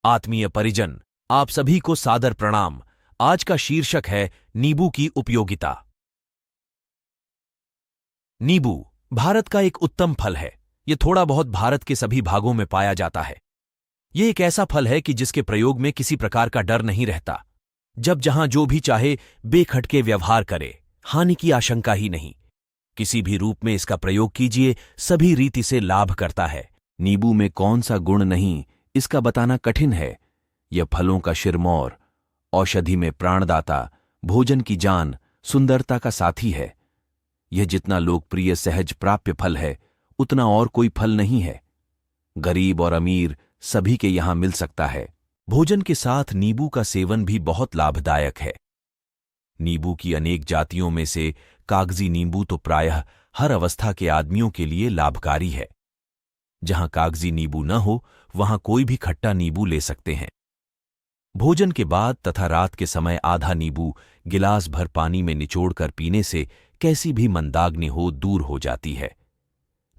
आत्मीय परिजन, आप सभी को सादर प्रणाम। आज का शीर्षक है नींबू की उपयोगिता। नींबू भारत का एक उत्तम फल है। यह थोड़ा बहुत भारत के सभी भागों में पाया जाता है। यह एक ऐसा फल है कि जिसके प्रयोग में किसी प्रकार का डर नहीं रहता। जब जहां जो भी चाहे बेखटके व्यवहार करे, हानि की आशंका ही नहीं। किसी भी रूप में इसका प्रयोग कीजिए, सभी रीति से लाभ करता है। नींबू में कौन सा गुण नहीं, इसका बताना कठिन है। यह फलों का शिरमौर, औषधि में प्राणदाता, भोजन की जान, सुंदरता का साथी है। यह जितना लोकप्रिय सहज प्राप्य फल है, उतना और कोई फल नहीं है। गरीब और अमीर सभी के यहां मिल सकता है। भोजन के साथ नींबू का सेवन भी बहुत लाभदायक है। नींबू की अनेक जातियों में से कागजी नींबू तो प्रायः हर अवस्था के आदमियों के लिए लाभकारी है। जहां कागजी नींबू न हो, वहां कोई भी खट्टा नींबू ले सकते हैं। भोजन के बाद तथा रात के समय आधा नींबू गिलास भर पानी में निचोड़कर पीने से कैसी भी मंदाग्नि हो दूर हो जाती है।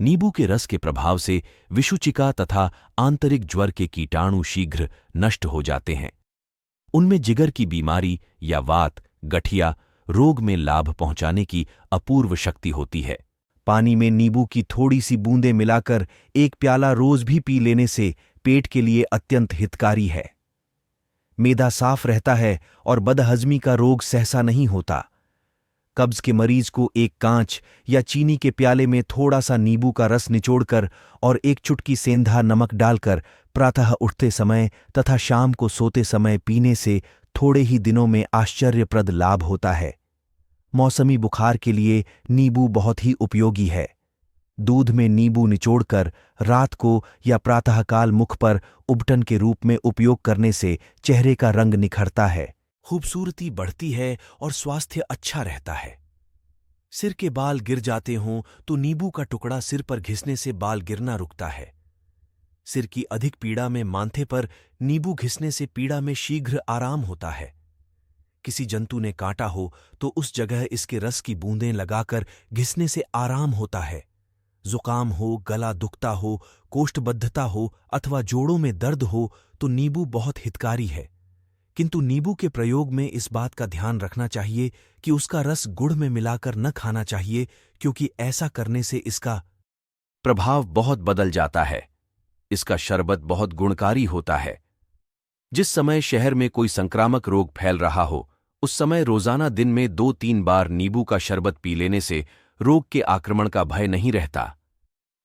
नींबू के रस के प्रभाव से विषुचिका तथा आंतरिक ज्वर के कीटाणु शीघ्र नष्ट हो जाते हैं। उनमें जिगर की बीमारी या वात, गठिया रोग में लाभ पहुंचाने की अपूर्व शक्ति होती है। पानी में नींबू की थोड़ी सी बूंदें मिलाकर एक प्याला रोज भी पी लेने से पेट के लिए अत्यंत हितकारी है। मैदा साफ रहता है और बदहजमी का रोग सहसा नहीं होता। कब्ज के मरीज को एक कांच या चीनी के प्याले में थोड़ा सा नींबू का रस निचोड़कर और एक चुटकी सेंधा नमक डालकर प्रातः उठते समय तथा शाम को सोते समय पीने से थोड़े ही दिनों में आश्चर्यप्रद लाभ होता है। मौसमी बुखार के लिए नींबू बहुत ही उपयोगी है। दूध में नींबू निचोड़कर रात को या प्रातःकाल मुख पर उबटन के रूप में उपयोग करने से चेहरे का रंग निखरता है, खूबसूरती बढ़ती है और स्वास्थ्य अच्छा रहता है। सिर के बाल गिर जाते हों तो नींबू का टुकड़ा सिर पर घिसने से बाल गिरना रुकता है। सिर की अधिक पीड़ा में माथे पर नींबू घिसने से पीड़ा में शीघ्र आराम होता है। किसी जंतु ने काटा हो तो उस जगह इसके रस की बूंदें लगाकर घिसने से आराम होता है। जुकाम हो, गला दुखता हो, कोष्ठबद्धता हो अथवा जोड़ों में दर्द हो तो नींबू बहुत हितकारी है। किंतु नींबू के प्रयोग में इस बात का ध्यान रखना चाहिए कि उसका रस गुड़ में मिलाकर न खाना चाहिए, क्योंकि ऐसा करने से इसका प्रभाव बहुत बदल जाता है। इसका शरबत बहुत गुणकारी होता है। जिस समय शहर में कोई संक्रामक रोग फैल रहा हो, उस समय रोजाना दिन में 2-3 बार नींबू का शरबत पी लेने से रोग के आक्रमण का भय नहीं रहता।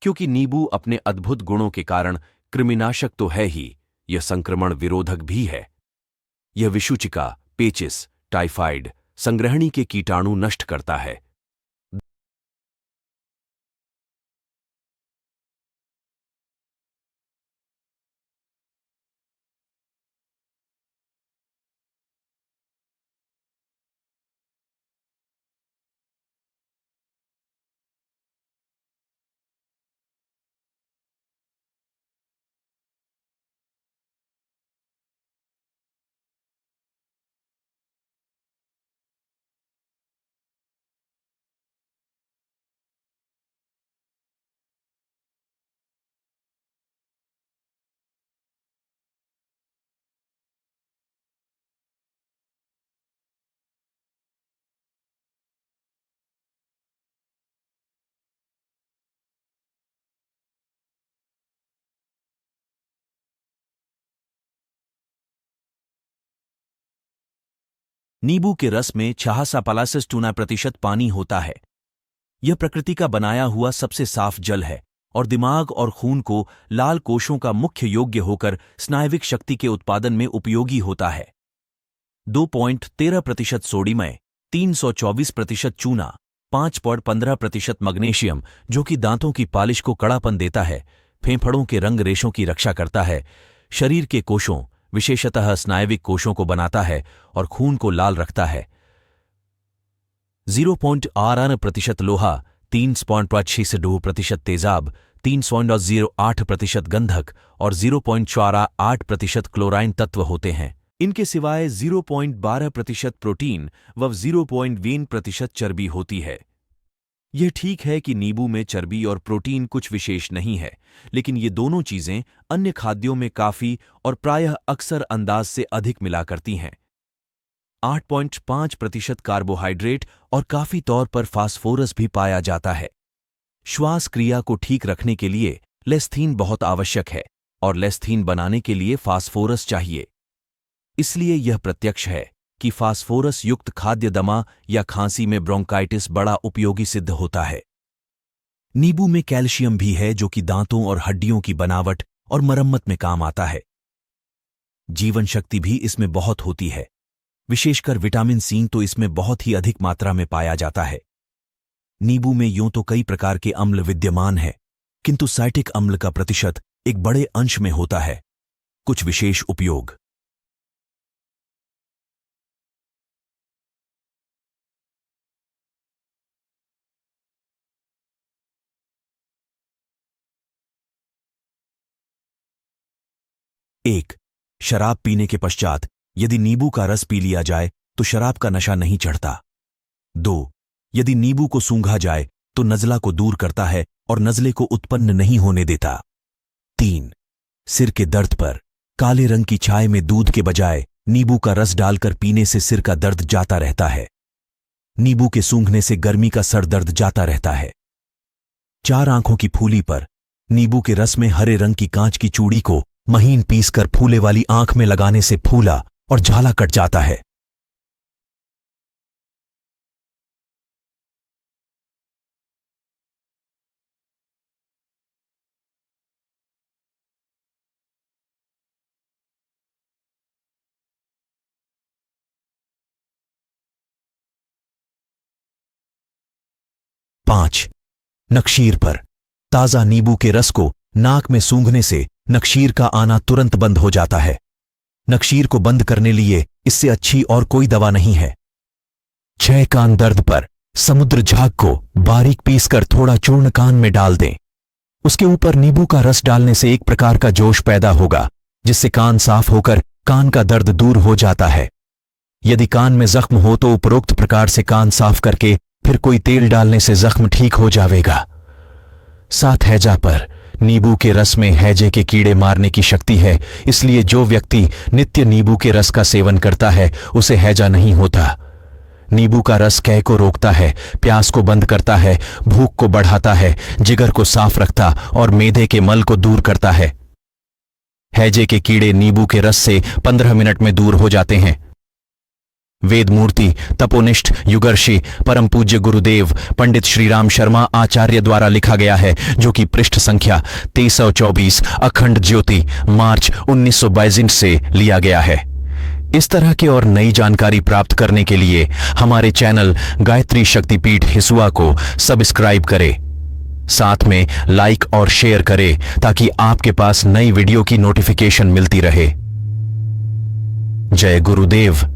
क्योंकि नींबू अपने अद्भुत गुणों के कारण कृमिनाशक तो है ही, यह संक्रमण विरोधक भी है। यह विषुचिका, पेचिस, टाइफाइड, संग्रहणी के कीटाणु नष्ट करता है। नींबू के रस में 66% पानी होता है। यह प्रकृति का बनाया हुआ सबसे साफ जल है और दिमाग और खून को लाल कोशों का मुख्य योग्य होकर स्नायविक शक्ति के उत्पादन में उपयोगी होता है। 2.13% सोडियम, 324% चूना, 5.15% मैग्नीशियम जो कि दांतों की पालिश को कड़ापन देता है, फेफड़ों के रंग रेशों की रक्षा करता है, शरीर के कोशों विशेषतः स्नायविक कोशों को बनाता है और खून को लाल रखता है। 0.8% लोहा, 3.62% तेजाब, 3.08% गंधक और 0.48% क्लोराइन तत्व होते हैं। इनके सिवाय 0.12% प्रोटीन व 0.20% चर्बी होती है। यह ठीक है कि नींबू में चर्बी और प्रोटीन कुछ विशेष नहीं है, लेकिन ये दोनों चीजें अन्य खाद्यों में काफी और प्रायः अक्सर अंदाज से अधिक मिला करती हैं। 8.5% कार्बोहाइड्रेट और काफी तौर पर फास्फोरस भी पाया जाता है। श्वास क्रिया को ठीक रखने के लिए लेस्थीन बहुत आवश्यक है और लेस्थीन बनाने के लिए फास्फोरस चाहिए। इसलिए यह प्रत्यक्ष है कि फास्फोरस युक्त खाद्य दमा या खांसी में ब्रोंकाइटिस बड़ा उपयोगी सिद्ध होता है। नींबू में कैल्शियम भी है जो कि दांतों और हड्डियों की बनावट और मरम्मत में काम आता है। जीवन शक्ति भी इसमें बहुत होती है, विशेषकर विटामिन सी तो इसमें बहुत ही अधिक मात्रा में पाया जाता है। नींबू में यूं तो कई प्रकार के अम्ल विद्यमान है, किंतु साइट्रिक अम्ल का प्रतिशत एक बड़े अंश में होता है। कुछ विशेष उपयोग। एक, शराब पीने के पश्चात यदि नींबू का रस पी लिया जाए तो शराब का नशा नहीं चढ़ता। 2, यदि नींबू को सूंघा जाए तो नज़ला को दूर करता है और नज़ले को उत्पन्न नहीं होने देता। 3, सिर के दर्द पर काले रंग की चाय में दूध के बजाय नींबू का रस डालकर पीने से सिर का दर्द जाता रहता है। नींबू के सूंघने से गर्मी का सर दर्द जाता रहता है। 4, आंखों की फूली पर नींबू के रस में हरे रंग की कांच की चूड़ी को महीन पीसकर फूले वाली आंख में लगाने से फूला और झाला कट जाता है। 5, नक्शीर पर ताजा नींबू के रस को नाक में सूंघने से नक्शीर का आना तुरंत बंद हो जाता है। नक्शीर को बंद करने लिए इससे अच्छी और कोई दवा नहीं है। 6, कान दर्द पर समुद्र झाग को बारीक पीसकर थोड़ा चूर्ण कान में डाल दें। उसके ऊपर नींबू का रस डालने से एक प्रकार का जोश पैदा होगा, जिससे कान साफ होकर कान का दर्द दूर हो जाता है। यदि कान में जख्म हो तो उपरोक्त प्रकार से कान साफ करके फिर कोई तेल डालने से जख्म ठीक हो जाएगा। 7, हैजा पर नींबू के रस में हैजे के कीड़े मारने की शक्ति है, इसलिए जो व्यक्ति नित्य नींबू के रस का सेवन करता है उसे हैजा नहीं होता। नींबू का रस कै को रोकता है, प्यास को बंद करता है, भूख को बढ़ाता है, जिगर को साफ रखता और मेदे के मल को दूर करता है। हैजे के कीड़े नींबू के रस से 15 मिनट में दूर हो जाते हैं। वेदमूर्ति, तपोनिष्ठ, युगर्षि, परम पूज्य गुरुदेव पंडित श्रीराम शर्मा आचार्य द्वारा लिखा गया है, जो कि पृष्ठ संख्या 2324 अखंड ज्योति मार्च 1922 से लिया गया है। इस तरह के और नई जानकारी प्राप्त करने के लिए हमारे चैनल गायत्री शक्तिपीठ हिसुआ को सब्सक्राइब करें। साथ में लाइक और शेयर करें ताकि आपके पास नई वीडियो की नोटिफिकेशन मिलती रहे। जय गुरुदेव।